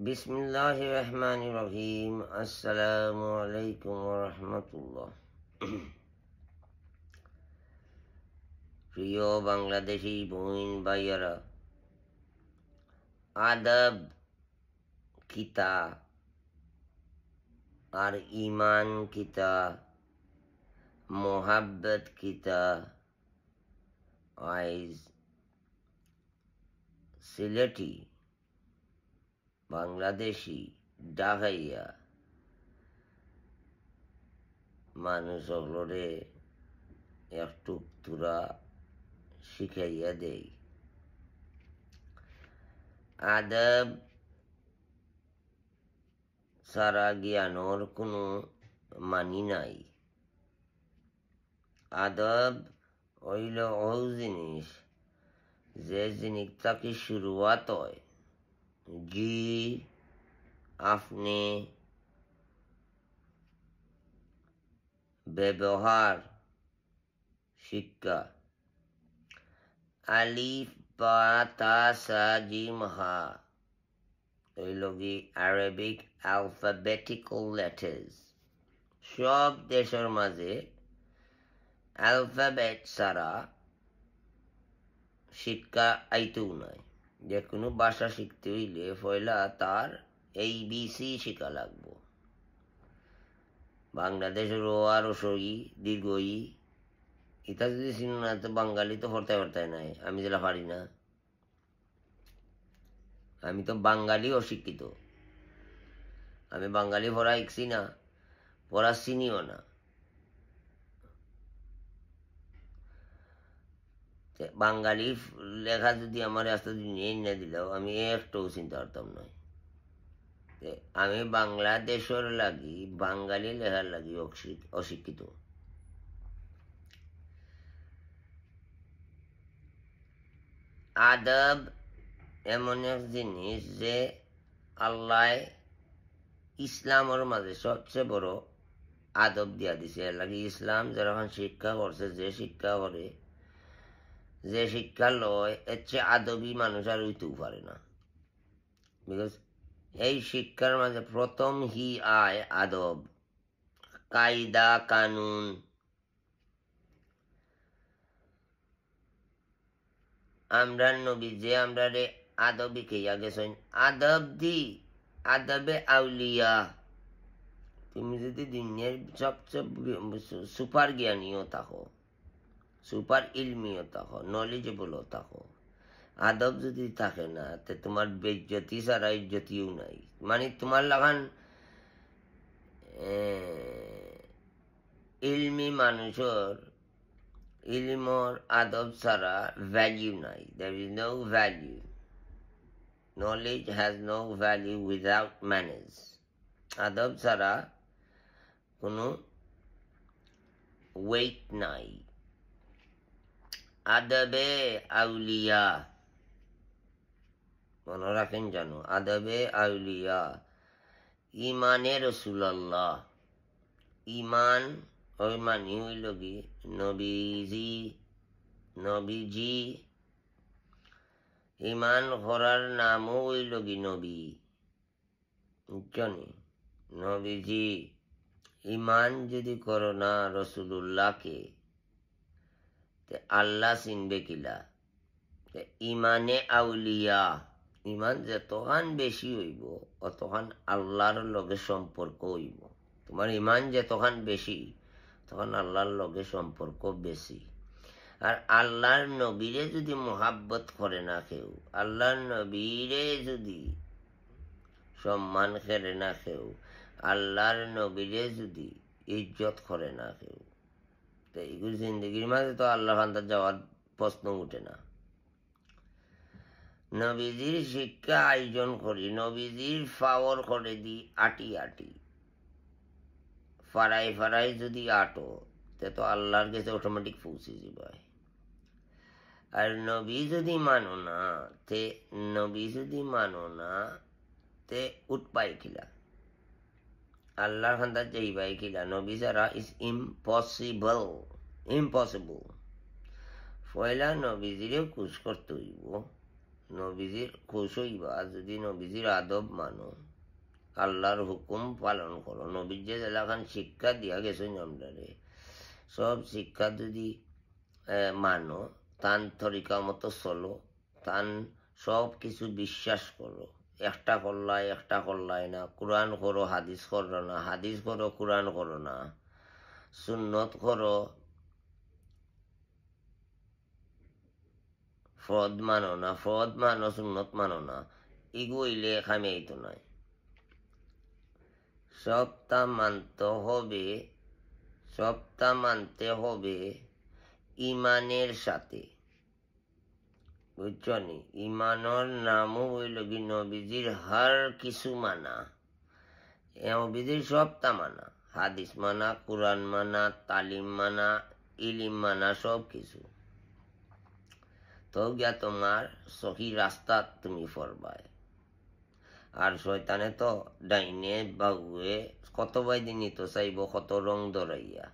বিসমিল্লাহির রহমানির রহিম। আসসালামু আলাইকুম ওয়া রাহমাতুল্লাহ। প্রিয় বাংলাদেশি বোন ভাইয়ারা, আদব কিতা আর ইমান কিতা, মোহাব্বত কিতা আইজ সিলেটি বাংলাদেশি ডাকাইয়া মানুষ হলরে একটু তুরা শিখাইয়া দেই। আদব সারা জ্ঞানর কোনো মানি নাই। আদব হইল ও জিনিস যে জিনিস তাকে শুরুয়াত হয় জি আপনি ব্যবহার শিক্ষা। আলিফ বা তা সা জিম হা হইল কি আরবিক অ্যালফাবেটিক্যাল লেটার্স। সব দেশের মাঝে অ্যালফাবেট ছাড়া শিক্ষা আইতেও নাই। যে কোনো ভাষা শিখতে হইলে পয়লা তার ABC শিখা লাগবো। বাংলাদেশের ও আর সই দীর্ঘই এটা যদি চিনো না তো বাঙালি তো হরতে নাই। আমি যেটা পারি না, আমি তো বাঙালি অশিক্ষিত। আমি বাঙালি পড়া শিখছি না, পড়া চিনিও না। বাঙালি লেখা যদি আমার রাস্তা নিয়ে না দিলেও আমি একটাও চিন্তা করতাম নয়। আমি বাংলাদেশের লাগি বাঙালি লেখার লাগি অশিক্ষিত। আদব এমন এক জিনিস যে আল্লাহ ইসলামের মাঝে সবচেয়ে বড় আদব দিয়া দিছে। এর লাগে ইসলাম যখন শিক্ষা করছে, যে শিক্ষা করে, যে শিক্ষা লয়, এর চেয়ে আদবী মানুষ আর হইতেও পারে না। বিকজ এই শিক্ষার মাঝে প্রথম আয় আদব, কায়দা কানুন। আমরা নবী যে আমরা রে আদবি খেয়া গেছেন, আদব দি আদবে আউলিয়া। তুমি যদি দুনিয়ার সবচেয়ে সুপার জ্ঞানীও থাকো, সুপার ইলমিও থাকো, নলেজেবলও থাকো, আদব যদি থাকে না তে তোমার বেজ্জতি ছাড়া ইজ্জতিও নাই। মানে তোমার লাগান ইলমি মানুষের ইলমর আদব ছাড়া ভ্যালিউ নাই। There is no value. Knowledge has no value without manners. আদব ছাড়া কোনো ওয়েট নাই। আদবে আউলিয়া মনে রাখেন জানো, আদবে আউলিয়া। ইমানে রসুল্লাহ, ইমান ওই মানি হইল কি নবীজি। ইমান করার নামও হইল কি নবী। নবীজি ইমান যদি করো না রসুল্লাহকে, আল্লাহ চিনবে কিলা। ইমানে আউলিয়া, ইমান যতখান বেশি হইব অতখান আল্লাহর লগে সম্পর্ক হইব। তোমার ইমান যতখান বেশি তখন আল্লাহর লগে সম্পর্ক বেশি। আর আল্লাহর নবীরে যদি মোহাব্বত করে না কেউ, আল্লাহর নবীরে যদি সম্মান করে না কেউ, আল্লাহর নবীরে যদি ইজ্জত করে না কেউ, তো এইগুলো জিন্দগির মাঝে তো আল্লাহ খান্দার যাওয়ার প্রশ্ন উঠে না। নবীজির শিক্ষা আয়োজন করি, নবীজির ফাওয়ার করে দি আটি ফারাই যদি আটো তে তো আল্লাহর কাছে অটোমেটিক পৌঁছে যাবে। আর নবী যদি মানো না তে উৎপাই খিলা আল্লাহর খান্দার যাইবাই খিলা। নবী ছাড়া ইজ ইম্পসিবল। পয়লা নবীজিরে খুশ করতে হইব, নবীজির খুশ হইবা যদি নবীজির আদব মানো, আল্লাহর হুকুম পালন করো। নবীর যে এলাকান শিক্ষা দিয়া গেছেন আমরারে, সব শিক্ষা যদি মানো, তান তরিকা মতো চলো, তান সব কিছু বিশ্বাস করো। একটা করলাই না, কোরআন করো হাদিস করো না, হাদিস করো কোরআন করো না, সুন্নত করো ফরদ মানো না, ফরদ মানো সুন্নত মানো না, এগুইলে খামিয়াই তো নাই। সবটা মানতে হবে ইমানের সাথে, বুঝছো নি? ইমানের নামও হইল কি নবীজির হার কিছু মানা, নবীজির সবটা মানা, হাদিস মানা, কোরআন মানা, তালিম মানা, ইলিম মানা, সব কিছু। তো গিয়া তোমার সহি রাস্তা তুমি ফরবায়। আর শয়তানে তো ডাইনে বাগুয়ে কত বাইদি নিতে চাইব, কত রং ধরাইয়া,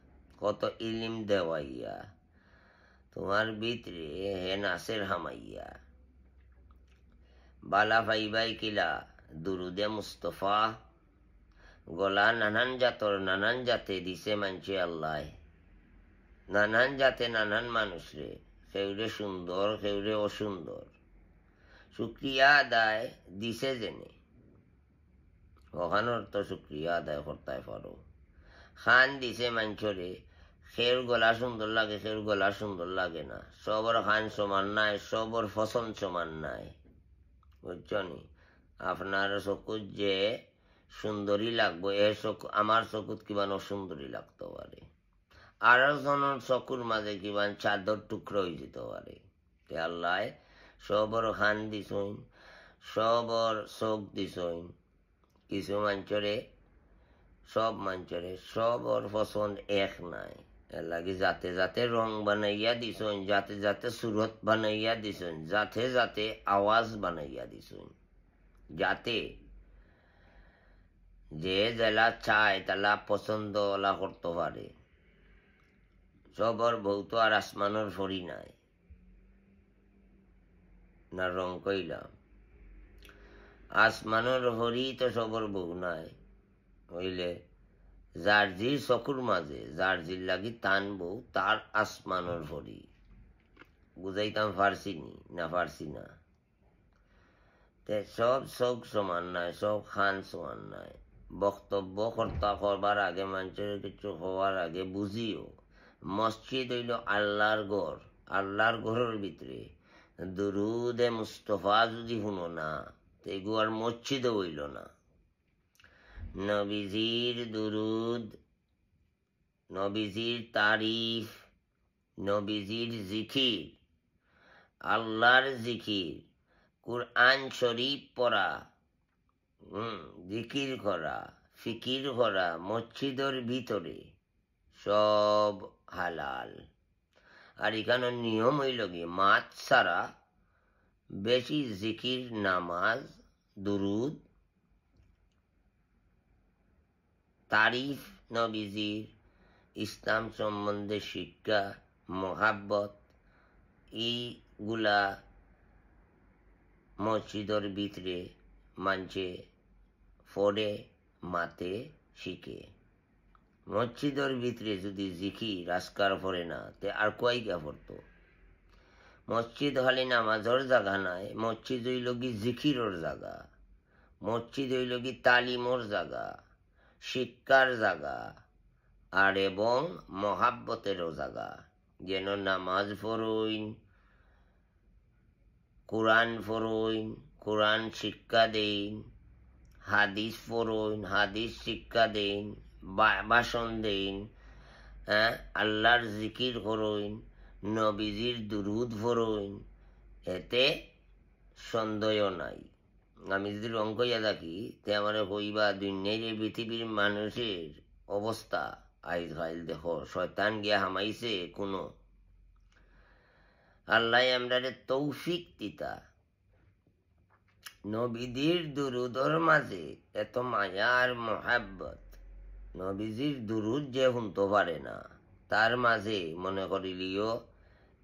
কত ইলিম দেওয়াইয়া, তোমার ভিতরে হে নাসের হামাইয়া। বালা ভাইবাই কিলা দুরুদে মুস্তফা, গলা নানান জাতে দিছে মানছে আল্লাহ, নানান জাতে নানান মানুষ রে, কেউরে সুন্দর কেউরে অসুন্দর, শুক্রিয়া আদায় দিছে জেনে, ওখানোর তো শুক্রিয়া আদায় করতে পারো। খান দিছে মাঞ্চরে, খের গলা সুন্দর লাগে, খের গলা সুন্দর লাগে না, সবর খান সমান নাই, সবর ফসল সমান নাই, বুঝছো নি? আপনার চকুত যে সুন্দরী লাগবো, আমার চকুত কিমান অসুন্দরী লাগতে পারে, আর একজনের চকুর মাঝে কিমান চাদর টুকরো হয়ে যেতে পারে। আল্লাহ সবর খান দিছইন, সবর চোখ দিছইন, কিছু মাঞ্চরে সব মাঞ্চরে সবর পছন্দ এক নাই, লাগে যাতে যাতে রং বানাইয়া দিছইন, যাতে যাতে সুরত বানাইয়া দিছইন, যাতে যাতে আওয়াজ বানাইয়া দিছইন, যাতে যে জেলা চায় তালা পছন্দ ওলা করতে পারে। সবর বহুত আর আসমানোর ফরি নাই না, রং কইলাম আসমানোর হরি তো সবর বউ নাই হইলে, যার জির চকুর মাঝে যার জির লাগি টান বউ, তার আসমানোর ফরি। বুঝাইতাম পারছি না পারছি না? সব চোখ সমান নাই, সব খান সমান নাই। বক্তব্য কর্তা করবার আগে, মানুষের কিছু হওয়ার আগে বুঝিও মসজিদ হইল আল্লাহর ঘর, আল্লাহর ঘরের ভিতরে দুরুদে মুস্তফা যদি শুনো না, তেগু আর মসজিদও হইল না। নবীজির দুরুদ, নবীজির তারিফ, নবীজির জিকির, আল্লাহর জিকির, কুরআন শরীফ পড়া, জিকির করা, ফিকির করা মসজিদের ভিতরে সব হালাল। আর এখানে নিয়ম হইল কি, মাছ ছাড়া বেশি জিকির, নামাজ, দুরুদ, তারিফ নবীজির, ইসলাম সম্বন্ধে শিক্ষা, মহাব্বত, এইগুলা মসজিদের ভিতরে মানছে পড়ে মাতে শিখে। মসজিদের ভিতরে যদি জিকির আজকার পড়ে না, তে আর কয়গা পড়তো? মসজিদ হলে নামাজের জায়গা নাই, মসজিদ হইল কি জিকিরের জায়গা, মসজিদ হইল কি তালিমর জায়গা, শিক্ষার জায়গা, আর এবং মহাব্বতেরও জায়গা। যেন নামাজ পড়ইন, কোরআন পড়ইন, কোরআন শিক্ষা দেন, হাদিস পড়ইন, হাদিস শিক্ষা দেন, ভাষণ দেন, আল্লাহর জিকির করইন, নবীজির দুরুদ পড়ইন, এতে সন্দেহ নাই। আমি যদি রং কইয়া থাকি, তে আমার কইবা দুনিয়ার পৃথিবীর মানুষের অবস্থা আইজ ফাইল দেখো, শয়তান গিয়া হামাইছে কোনো। আল্লাহ আমরারে তৌফিক দিতা, নবীজির দুরুদর মাঝে এত মায়া আর মহাব্বত। নবীজির দুরুদ যে শুনতে পারে না, তার মাঝে মনে করিলিও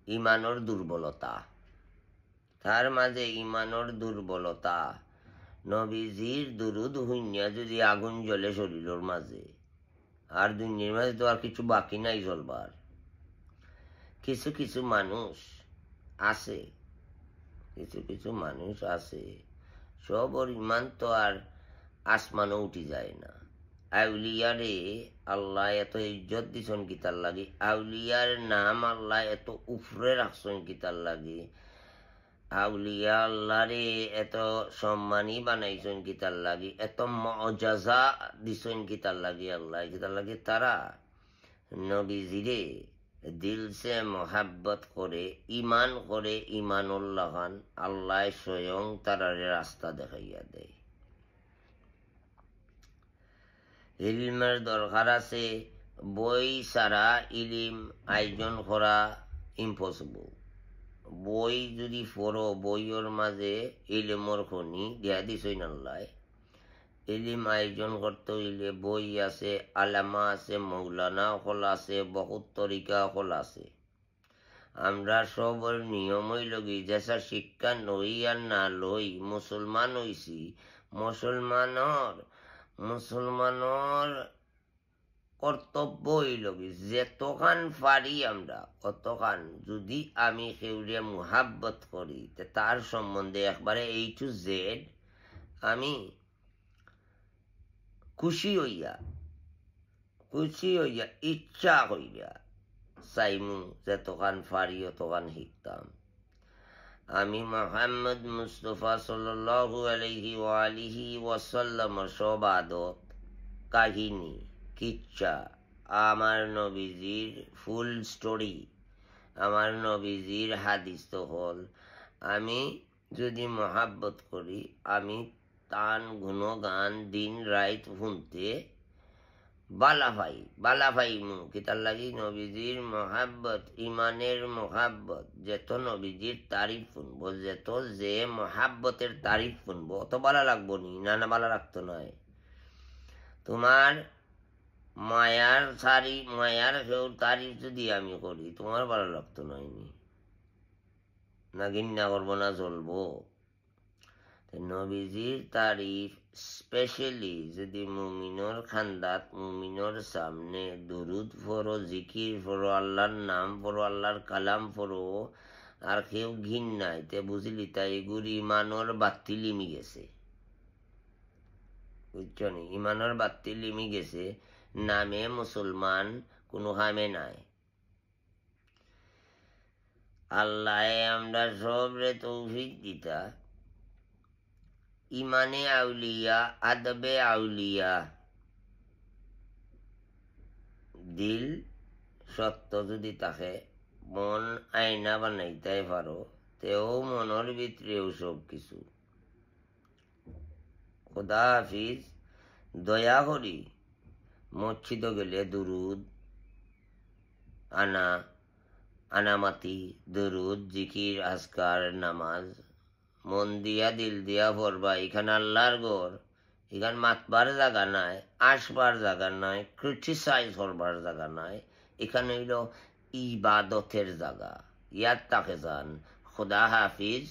ইমানের দুর্বলতা। তার মাঝে ইমানের দুর্বলতা, নবীজির দুরুদ হইয়া যদি আগুন জ্বলে শরীরের মাঝে, আর দুনিয়ার মাঝে তো আর কিছু বাকি নাই জ্বলবার। কিছু কিছু মানুষ আছে, কিছু কিছু মানুষ আছে, সবর ইমান তো আর আসমানও উঠি যায় না। আউলিয়ারে আল্লাহ এত ইজ্জত দিছেন কিতার লাগে, আউলিয়ার নাম আল্লাহ এত উফরে রাখছেন কিতার লাগে, আউলিয়া আল্লাহরে এত সম্মানী বানাইছেন কিতার লাগে, এত মজাজা দিছেন কিতার লাগে আল্লাহ, কিতার লাগে তারা নবীজিরে দিল সে মোহাব্বত করে, ইমান করে, ইমানুল্লাহান আল্লাহ স্বয়ং তারারে রাস্তা দেখাইয়া দেয়। ইলমের দরকার আছে, বই ছাড়া ইলিম আয়োজন করা ইম্পসিবল। বই যদি পড়ো, বইয়ের মাঝে ইলিমর খনি দিয়া দিছই নাল্লাই। ইলিম আয়োজন করতে হইলে বই আছে, আলামা আছে, মৌলানা হল আছে, বহুত তরিকা হল আছে। আমরা সবর নিয়ম হইল কি, যেসা শিক্ষা নই আর না লই মুসলমান হইছি, মুসলমানর কর্তব্য হইল কি, যেতখান পারি আমরা অতখান যদি আমি কেউরে মুহাব্বত করি, তার সম্বন্ধে একবারে A to Z আমি খুশি হইয়া ইচ্ছা হইয়া চাইমু, যেতখান পারি অতখান শিখতাম। আমি মুহাম্মদ মুস্তফা সাল্লাল্লাহু আলাইহি ওয়া আলিহি ওয়াসাল্লামের সব আদত, কাহিনী, কিচ্ছা, আমার নবীজির ফুল স্টোরি, আমার নবীজির হাদিস তো হল, আমি যদি মহাব্বত করি, আমি তান গুণগান দিন রাত শুনতে বালা পাইমু। কিতার লাগি নবীজির মহাব্বত, ইমানের মহাব্বত, যেত নবীজির তারিফ শুনবো, যেত যে মহাব্বতের তারিফ শুনবো, অত বালা লাগবো নি, না বালা লাগতো নয়। তোমার মায়ার কেউ তারিফ যদি আমি করি, তোমার ভালো লাগতো নয়নি, না ঘৃণা করবো, না চলবো। নবীজির তারিফ স্পেশালি যদি মুমিনর খান্দাত, মুমিনর সামনে দুরুদ পড়ো, জিকির পড়ো, আল্লাহর নাম পড়ো, আল্লাহর কালাম পড়ো, আর কেউ ঘৃণাই তে বুঝলি, তাই এগুলো ইমানর বাতি লিমি গেছে, বুঝছো নি? ইমানর বাতি লিমি গেছে, নামে মুসলমান কোনো হামে নাই। আল্লাহ আমরা সবরে তৌফিক দিতা, ইমানে আউলিয়া, আদবে আউলিয়া, দিল সত্য যদি থাকে, মন আয়না বানাইতে পারো, তেও মনের ভিতরেও সব কিছু। খোদা হাফিজ। দয়া করি মসজিদ গেলে দুরুদ আনামাতি, দুরুদ, জিকির, আজকার, নামাজ মন দিয়া দিল দিয়া পড়বা। এখানে আল্লাহর ঘর, এখানে মাতবার জায়গা নাই, আসবার জায়গা নাই, ক্রিটিসাইজ করবার জায়গা নাই, এখানে হইল ইবাদতের জায়গা। ইয়াদ তাকে যান। খোদা হাফিজ।